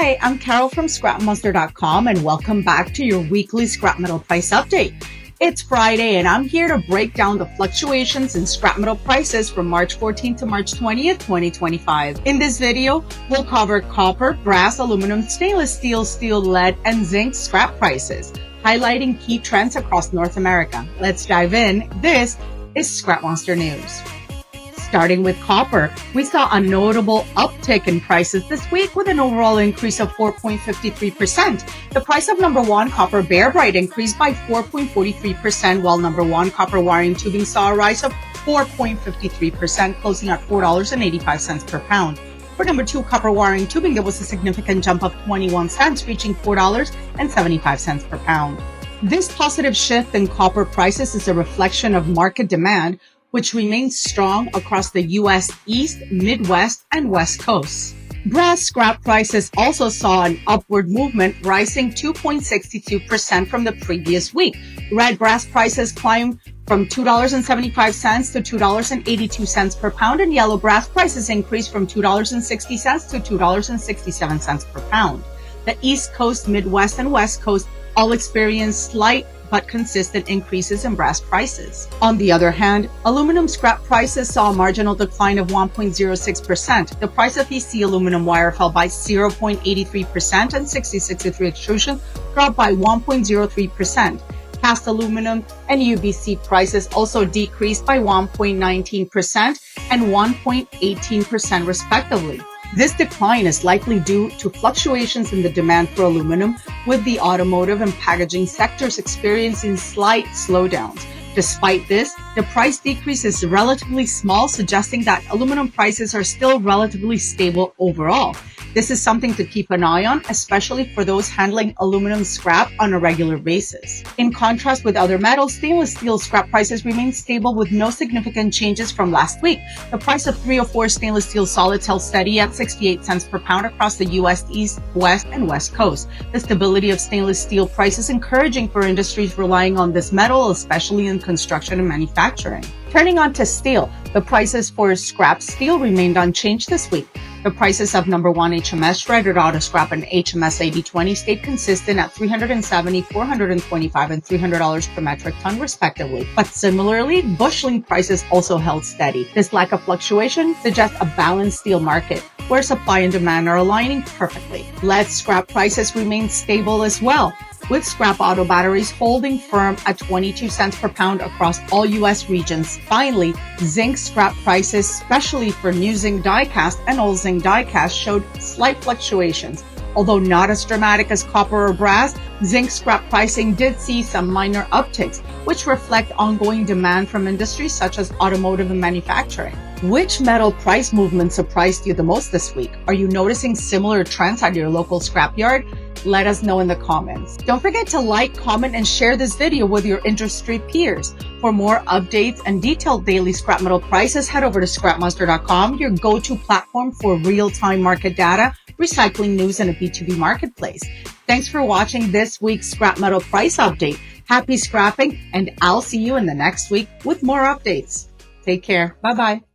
Hi, I'm Carol from ScrapMonster.com and welcome back to your weekly scrap metal price update. It's Friday and I'm here to break down the fluctuations in scrap metal prices from March 14th to March 20th, 2025. In this video, we'll cover copper, brass, aluminum, stainless steel, lead, and zinc scrap prices, highlighting key trends across North America. Let's dive in. This is ScrapMonster News. Starting with copper, we saw a notable uptick in prices this week with an overall increase of 4.53%. The price of number one copper bare bright increased by 4.43%, while number one copper wiring tubing saw a rise of 4.53%, closing at $4.85 per pound. For number two copper wiring tubing, there was a significant jump of 21 cents, reaching $4.75 per pound. This positive shift in copper prices is a reflection of market demand, which remains strong across the U.S. East, Midwest, and West Coasts. Brass scrap prices also saw an upward movement, rising 2.62% from the previous week. Red brass prices climbed from $2.75 to $2.82 per pound, and yellow brass prices increased from $2.60 to $2.67 per pound. The East Coast, Midwest, and West Coast all experienced slight but consistent increases in brass prices. On the other hand, aluminum scrap prices saw a marginal decline of 1.06%. The price of EC aluminum wire fell by 0.83%, and 6063 extrusion dropped by 1.03%. Cast aluminum and UBC prices also decreased by 1.19% and 1.18% respectively. This decline is likely due to fluctuations in the demand for aluminum, with the automotive and packaging sectors experiencing slight slowdowns. Despite this, the price decrease is relatively small, suggesting that aluminum prices are still relatively stable overall. This is something to keep an eye on, especially for those handling aluminum scrap on a regular basis. In contrast with other metals, stainless steel scrap prices remain stable with no significant changes from last week. The price of 304 stainless steel solids held steady at 68 cents per pound across the U.S. East, West, and West Coast. The stability of stainless steel price is encouraging for industries relying on this metal, especially in construction and manufacturing. Turning on to steel, the prices for scrap steel remained unchanged this week. The prices of number one HMS shredded auto scrap and HMS 8020 stayed consistent at $370, $425, and $300 per metric ton respectively. But similarly, busheling prices also held steady. This lack of fluctuation suggests a balanced steel market, where supply and demand are aligning perfectly. Lead scrap prices remain stable as well, with scrap auto batteries holding firm at 22 cents per pound across all U.S. regions. Finally, zinc scrap prices, especially for new zinc die-cast and old zinc die-cast, showed slight fluctuations. Although not as dramatic as copper or brass, zinc scrap pricing did see some minor upticks, which reflect ongoing demand from industries such as automotive and manufacturing. Which metal price movement surprised you the most this week? Are you noticing similar trends at your local scrapyard? Let us know in the comments. Don't forget to like, comment, and share this video with your industry peers. For more updates and detailed daily scrap metal prices, head over to ScrapMonster.com, your go-to platform for real-time market data, recycling news, and a B2B marketplace. Thanks for watching this week's scrap metal price update. Happy scrapping, and I'll see you in the next week with more updates. Take care. Bye-bye.